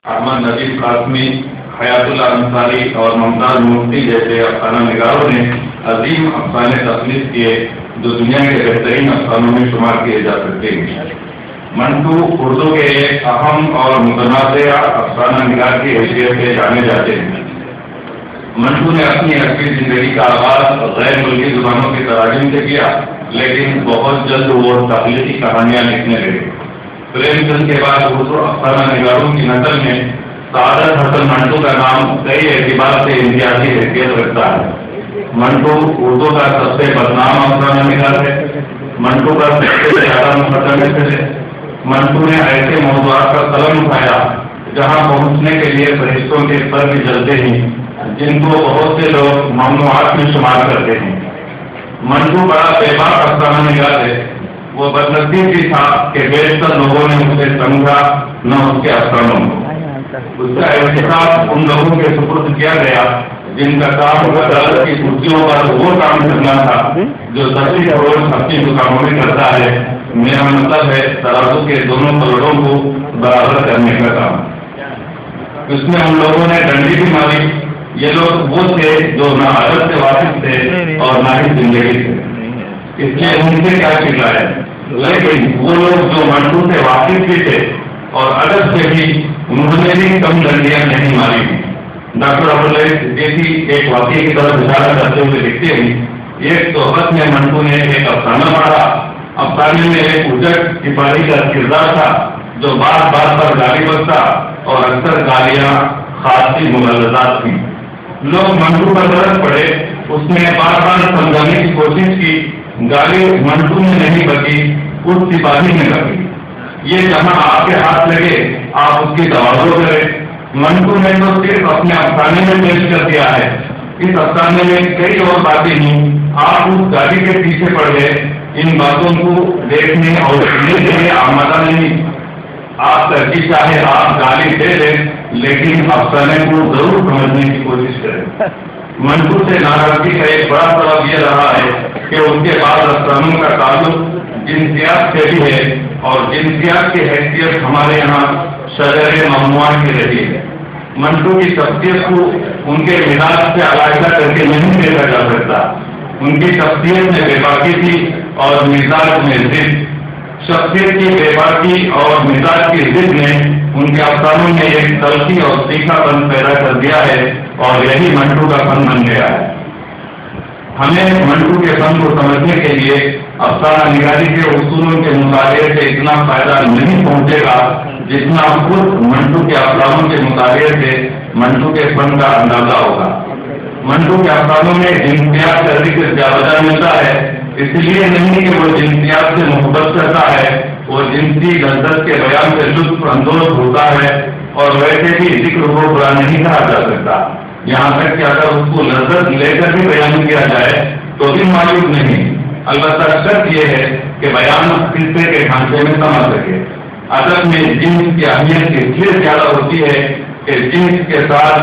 احمد نبی قاسمی، حیات اللہ انصاری اور ممتاز مفتی جیسے افسانہ نگاروں نے عظیم افسانے تخلیق کیے جو دنیا کے بہترین افسانوں میں شمار کیے جا سکتے ہیں۔ منٹو اردو کے ایک اہم اور متنازع افسانہ نگار کی حیثیت سے جانے جاتے ہیں۔ منٹو نے اپنی عسکری زندگی کا آغاز غیر ملکی زبانوں کی تراجم سے کیا، لیکن بہت جلد وہ تخلیقی کہانیاں لکھنے لگے۔ پریم چند کے بعد اردو افسانہ نگاروں کی نسل میں سعادت حسن منٹو کا نام کئی اعتبار سے امتیازی حیثیت رکھتا ہے۔ منٹو اردو کا سب سے بدنام افسانہ نگار ہے۔ منٹو کا سب سے زیادہ مقدمے ہے۔ منٹو نے ایسے موضوعات کا قلم اٹھایا جہاں پہنچنے کے لیے فرشتوں کے پر بھی جلتے ہیں، جن کو بہت سے لوگ ممنوعات میں شمار کرتے ہیں۔ منٹو بڑا بے باک افسانہ نگار ہے۔ وہ بدنصیب بھی تھا کہ بیشتر لوگوں نے اسے سمجھا نہ اس کے افسانوں کو۔ اس کا احتساب ان لوگوں کے سپرد کیا گیا جن کا کام عدالت کی کرسیوں پر وہ کام کرنا تھا جو سچی فروغ اپنی دکانوں میں کرتا ہے۔ میرا مطلب ہے ترازو کے دونوں پلڑوں کو برابر کرنے کا کام۔ اس میں ان لوگوں نے ڈنڈی بھی ماری۔ یہ لوگ وہ تھے جو نہ عادت سے واقف تھے اور نہ ہی زندگی سے، اس لیے ان سے کیا شکایت ہے۔ لیکن وہ لوگ جو منٹو سے واقف بھی تھے اور ادب سے بھی، انہوں نے بھی کم ڈنڈیاں نہیں ماری۔ ڈاکٹر ابوالعز جیسی ایک واقعے کی طرف اشارہ کرتے ہوئے لکھتے ہیں، ایک صحبت میں منٹو نے ایک افسانہ پڑھا۔ افسانے میں ایک اجڑ سپاہی کا کردار تھا جو بار بار پر گالی بکتا اور اکثر گالیاں خاصی مغلظات تھیں۔ لوگ منٹو پر برس پڑے۔ اس نے بار بار سمجھانے کی کوشش کی۔ گالی منٹو میں نہیں بکی، اس سپاہی میں بکی۔ یہ جہاں آپ کے ہاتھ لگے آپ اس کی توازو کریں۔ منٹو نے تو صرف اپنے افسانے میں پیش کر دیا ہے۔ اس افسانے میں کئی اور باتیں ہیں۔ آپ اس گالی کے پیچھے پڑ گئے۔ ان باتوں کو دیکھنے اور سننے کے لیے آمادہ نہیں۔ آپ کا جی چاہے آپ گالی دے دیں، لیکن افسانے کو ضرور سمجھنے کی کوشش کریں۔ منٹو سے ناراضگی کا ایک بڑا سبب یہ رہا ہے کہ اس کے بعد افسانوں کا تعلق جنسیات سے بھی ہے، اور جنسیات کی حیثیت ہمارے یہاں شجر ممنوع کی رہی ہے۔ منٹو کی شخصیت کو ان کے مزاج سے علاحدہ کر کے نہیں دیکھا جا سکتا۔ ان کی شخصیت میں بے باکی تھی اور مزاج میں ضد۔ شخصیت کی بے باکی اور مزاج کی ضد نے ان کے افسانوں میں ایک تلخی اور تیکھا پن پیدا کر دیا ہے، اور یہی منٹو کا فن بن گیا ہے۔ ہمیں منٹو کے فن کو سمجھنے کے لیے افسانہ نگاری کے اصولوں کے مطالعے سے اتنا فائدہ نہیں پہنچے گا جتنا خود منٹو کے افسانوں کے مطالعے سے منٹو کے فن کا اندازہ ہوگا۔ منٹو کے افسانوں میں جنسیات کا ذکر زیادہ ملتا ہے، اس لیے نہیں کہ وہ جنسیات سے محبت کرتا ہے، وہ جنسی لذت کے بیان سے لطف اندوز ہوتا ہے، اور ویسے بھی ذکر کو برا نہیں کہا جا سکتا۔ یہاں تک کہ اگر اس کو لذت لے کر بھی بیان کیا جائے تو بھی معیوب نہیں۔ البتہ شرط یہ ہے کہ بیان قصے کے ڈھانچے میں سمجھ سکے۔ ادب میں جنس کی اہمیت اس لیے زیادہ ہوتی ہے کہ جنس کے ساتھ